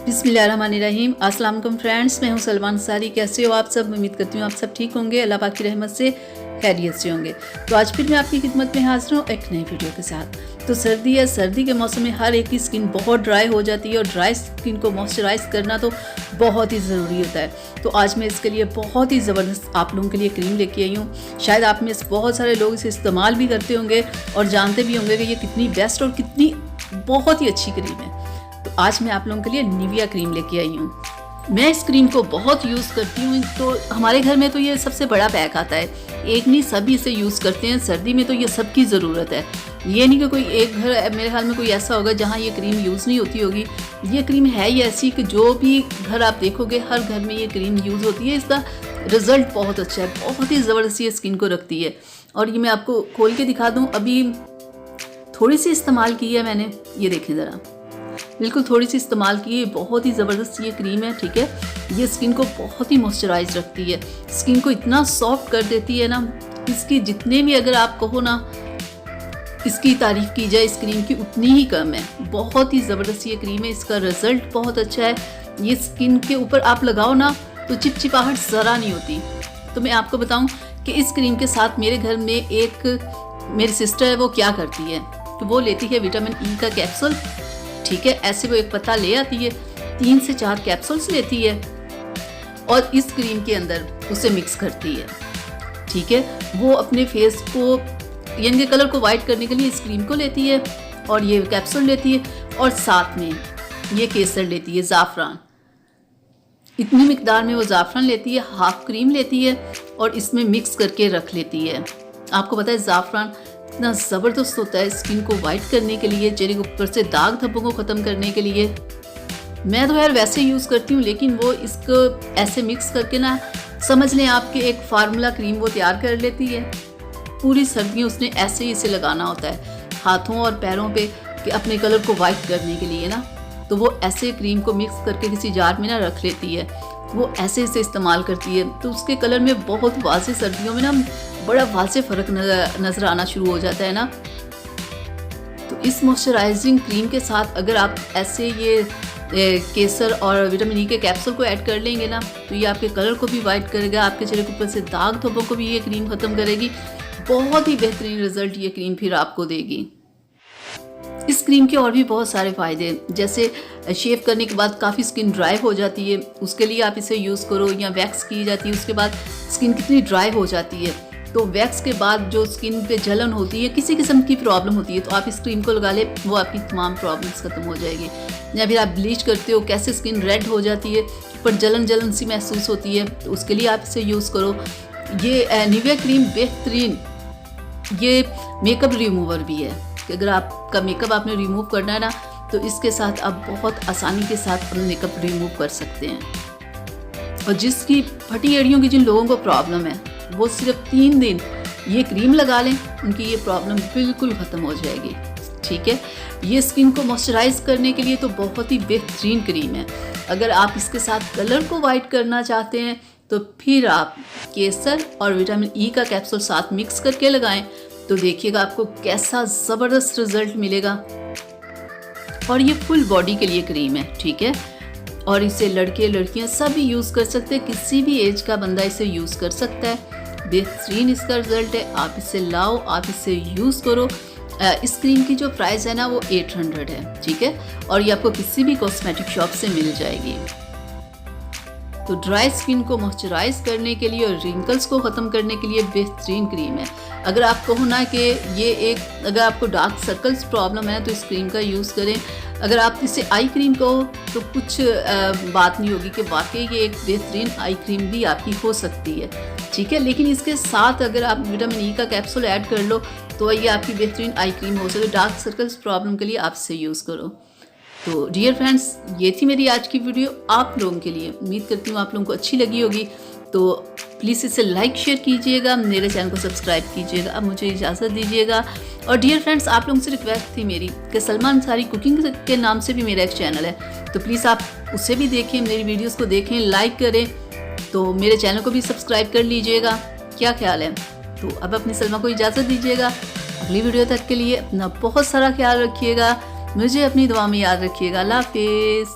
बिस्मिल्लाहिर्रहमानिर्रहीम। अस्सलाम वालेकुम फ्रेंड्स, मैं हूं सलमान अंसारी। कैसे हो आप सब? उम्मीद करती हूँ आप सब ठीक होंगे, अल्लाह पाक की रहमत से खैरियत से होंगे। तो आज फिर मैं आपकी खिदमत में हाजिर हूँ एक नई वीडियो के साथ। तो सर्दी है, सर्दी के मौसम में हर एक की स्किन बहुत ड्राई हो जाती है और ड्राई स्किन को मॉइस्चराइज करना तो बहुत ही ज़रूरी होता है। तो आज मैं इसके लिए बहुत ही ज़बरदस्त आप लोगों के लिए क्रीम लेके आई हूँ। शायद आप में बहुत सारे लोग इसे इस्तेमाल भी करते होंगे और जानते भी होंगे कि ये कितनी बेस्ट और कितनी बहुत ही अच्छी क्रीम है। तो आज मैं आप लोगों के लिए निविया क्रीम लेके आई हूँ। मैं इस क्रीम को बहुत यूज़ करती हूँ। तो हमारे घर में तो ये सबसे बड़ा पैक आता है, एक नहीं सभी इसे यूज़ करते हैं। सर्दी में तो ये सबकी ज़रूरत है। ये नहीं कि कोई एक घर, मेरे ख्याल में कोई ऐसा होगा जहाँ ये क्रीम यूज़ नहीं होती होगी। ये क्रीम है ही ऐसी कि जो भी घर आप देखोगे हर घर में ये क्रीम यूज़ होती है। इसका रिज़ल्ट बहुत अच्छा है, बहुत ही ज़बरदस्त ये स्किन को रखती है। और ये मैं आपको खोल के दिखा दूँ, अभी थोड़ी सी इस्तेमाल की है मैंने, ये देखें ज़रा, बिल्कुल थोड़ी सी इस्तेमाल की है। बहुत ही ज़बरदस्त ये क्रीम है, ठीक है। ये स्किन को बहुत ही मॉइस्चराइज रखती है, स्किन को इतना सॉफ्ट कर देती है ना। इसकी जितने भी अगर आप कहो ना इसकी तारीफ़ की जाए इस क्रीम की उतनी ही कम है। बहुत ही ज़बरदस्त ये क्रीम है, इसका रिज़ल्ट बहुत अच्छा है। ये स्किन के ऊपर आप लगाओ ना तो चिपचिपाहट ज़रा नहीं होती। तो मैं आपको बताऊँ कि इस क्रीम के साथ मेरे घर में एक मेरी सिस्टर है, वो क्या करती है तो वो लेती है विटामिन ई का कैप्सूल, ठीक है। ऐसे वो एक पत्ता ले आती है, 3 से 4 कैप्सूल्स लेती है और इस क्रीम के अंदर उसे मिक्स करती है, ठीक है। वो अपने फेस को यानी कि कलर को वाइट करने के लिए इस क्रीम को लेती है और ये कैप्सूल लेती है और साथ में ये केसर लेती है, ज़ाफ़रान। इतनी मिकदार में वो ज़ाफ़रान लेती है, हाफ क्रीम लेती है और इसमें मिक्स करके रख लेती है। आपको पता है ज़ाफ़रान इतना ज़बरदस्त होता है स्किन को वाइट करने के लिए, चेहरे के ऊपर से दाग धब्बों को ख़त्म करने के लिए। मैं तो यार वैसे यूज़ करती हूँ, लेकिन वो इसको ऐसे मिक्स करके ना समझ लें आपके एक फार्मूला क्रीम वो तैयार कर लेती है। पूरी सर्दियाँ उसने ऐसे ही इसे लगाना होता है हाथों और पैरों पे कि अपने कलर को वाइट करने के लिए ना। तो वो ऐसे क्रीम को मिक्स करके किसी जार में ना रख लेती है, वो ऐसे इसे इस्तेमाल करती है। तो उसके कलर में बहुत वाज़े सर्दियों में ना बड़ा वाज़े फ़र्क नज़र आना शुरू हो जाता है ना। तो इस मॉइस्चराइजिंग क्रीम के साथ अगर आप ऐसे ये केसर और विटामिन ई के कैप्सूल को ऐड कर लेंगे ना तो ये आपके कलर को भी वाइट करेगा, आपके चेहरे के ऊपर से दाग धब्बों को भी ये क्रीम ख़त्म करेगी। बहुत ही बेहतरीन रिज़ल्ट ये क्रीम फिर आपको देगी। इस क्रीम के और भी बहुत सारे फ़ायदे हैं, जैसे शेव करने के बाद काफ़ी स्किन ड्राई हो जाती है, उसके लिए आप इसे यूज़ करो। या वैक्स की जाती है उसके बाद स्किन कितनी ड्राई हो जाती है, तो वैक्स के बाद जो स्किन पे जलन होती है, किसी किस्म की प्रॉब्लम होती है, तो आप इस क्रीम को लगा ले, वो आपकी तमाम प्रॉब्लम्स ख़त्म हो जाएगी। या फिर आप ब्लीच करते हो, कैसे स्किन रेड हो जाती है, पर जलन जलन सी महसूस होती है, तो उसके लिए आप इसे यूज़ करो। ये निविया क्रीम बेहतरीन ये मेकअप रिमूवर भी है कि अगर आपका मेकअप आपने रिमूव करना है ना तो इसके साथ आप बहुत आसानी के साथ अपना मेकअप रिमूव कर सकते हैं। और जिसकी फटी एड़ियों की जिन लोगों को प्रॉब्लम है वो सिर्फ 3 दिन ये क्रीम लगा लें, उनकी ये प्रॉब्लम बिल्कुल ख़त्म हो जाएगी, ठीक है। ये स्किन को मॉइस्चराइज करने के लिए तो बहुत ही बेहतरीन क्रीम है। अगर आप इसके साथ कलर को वाइट करना चाहते हैं तो फिर आप केसर और विटामिन ई का कैप्सूल साथ मिक्स करके लगाएं, तो देखिएगा आपको कैसा ज़बरदस्त रिज़ल्ट मिलेगा। और ये फुल बॉडी के लिए क्रीम है, ठीक है। और इसे लड़के लड़कियां सभी यूज़ कर सकते हैं, किसी भी एज का बंदा इसे यूज़ कर सकता है। बेहतरीन इसका रिज़ल्ट है, आप इसे लाओ, आप इसे यूज़ करो। इस क्रीम की जो प्राइस है ना वो 800 है, ठीक है। और ये आपको किसी भी कॉस्मेटिक शॉप से मिल जाएगी। तो ड्राई स्किन को मॉइस्चराइज करने के लिए और रिंकल्स को ख़त्म करने के लिए बेहतरीन क्रीम है। अगर आप कहो ना कि ये एक, अगर आपको डार्क सर्कल्स प्रॉब्लम है तो इस क्रीम का यूज़ करें। अगर आप इसे आई क्रीम कहो तो कुछ बात नहीं होगी कि वाकई ये एक बेहतरीन आई क्रीम भी आपकी हो सकती है, ठीक है। लेकिन इसके साथ अगर आप विटामिन ई का कैप्सूल ऐड कर लो तो ये आपकी बेहतरीन आई क्रीम हो सके। डार्क सर्कल्स प्रॉब्लम के लिए आप इसे यूज़ करो। तो डियर फ्रेंड्स, ये थी मेरी आज की वीडियो आप लोगों के लिए। उम्मीद करती हूँ आप लोगों को अच्छी लगी होगी। तो प्लीज़ इसे लाइक शेयर कीजिएगा, मेरे चैनल को सब्सक्राइब कीजिएगा। अब मुझे इजाज़त दीजिएगा। और डियर फ्रेंड्स, आप लोगों से रिक्वेस्ट थी मेरी कि सलमान अंसारी कुकिंग के नाम से भी मेरा एक चैनल है, तो प्लीज़ आप उसे भी देखें, मेरी वीडियोज़ को देखें, लाइक करें। तो मेरे चैनल को भी सब्सक्राइब कर लीजिएगा, क्या ख्याल है। तो अब अपनी सलमा को इजाज़त दीजिएगा। अगली वीडियो तक के लिए अपना बहुत सारा ख्याल रखिएगा, मुझे अपनी दुआ में याद रखिएगा। अल्लाह हाफिज़।